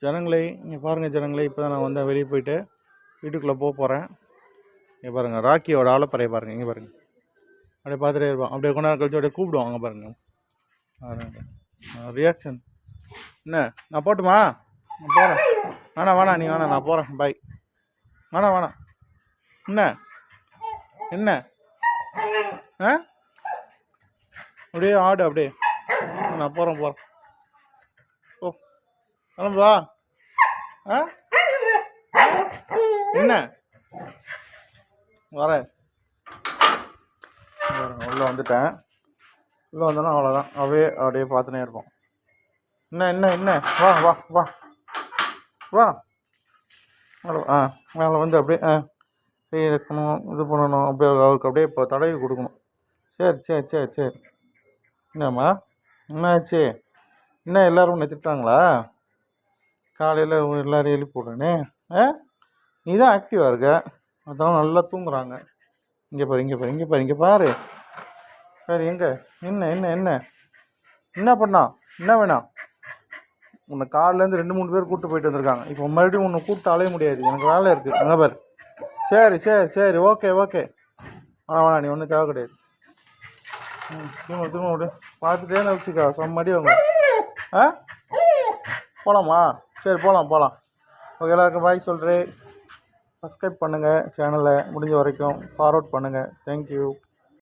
ஜனங்களே, இங்கே பாருங்கள் ஜனங்களே, இப்போ தான் நான் வந்தேன், வெளியே போயிட்டு வீட்டுக்குள்ளே போகிறேன். இங்கே பாருங்கள், ராக்கியோட ஆலப்பறையை பாருங்கள். இங்கே பாருங்கள், அப்படியே பார்த்துட்டே இருப்போம். அப்படியே கொண்டாட கழிச்சு அப்படியே கூப்பிடுவோம். அங்கே பாருங்கள் ரியாக்ஷன். என்ன நான் போட்டுமா? நான் போகிறேன். வேணாம் நீ வேணாம், நான் போகிறேன். பாய். வேணாம் என்ன ஆ அப்படியே ஆடு அப்படியே. நான் போகிறேன் ஓ கிளம்புவா. ஆ என்ன வரேன். உள்ளே வந்துட்டேன். உள்ளே வந்தோன்னா அவ்வளோதான், அப்படியே பார்த்துனே இருப்போம். என்ன வா வா வா வா. மேலே வந்து அப்படியே இருக்கணும், இது பண்ணணும். அப்படியே அவருக்கு அப்படியே இப்போ தடவி கொடுக்கணும். சரி. என்னம்மா என்னாச்சு? என்ன எல்லோரும் திட்டாங்களா? காலையில் எல்லோரும் எழுப்பி விட்றேனே. நீ தான் ஆக்டிவாக இருக்க, அதெல்லாம் நல்லா தூங்குறாங்க. இங்கே பாரு. சரி, எங்கே என்ன பண்ணா? என்ன வேணாம்? உன்னை காலிலேருந்து 2-3 பேர் கூப்பிட்டு போயிட்டு வந்திருக்காங்க. இப்போ மறுபடியும் உன்னை கூப்பிட்டு அலைய முடியாது, எனக்கு வேலை இருக்குது. அங்கே பாரு. சரி, ஓகே. வேணாம், நீ ஒன்றும் தேவை கிடையாது. தூங்க விடு. பார்த்துட்டே வச்சுக்கா, சொம்மடி அவங்க. போகலாமா? சரி, போகலாம். ஓகே, எல்லாருக்கும் பாய் சொல்கிறேன். சப்ஸ்கிரைப் பண்ணுங்கள் சேனலை, முடிஞ்ச வரைக்கும் ஃபார்வர்ட் பண்ணுங்கள். தேங்க்யூ.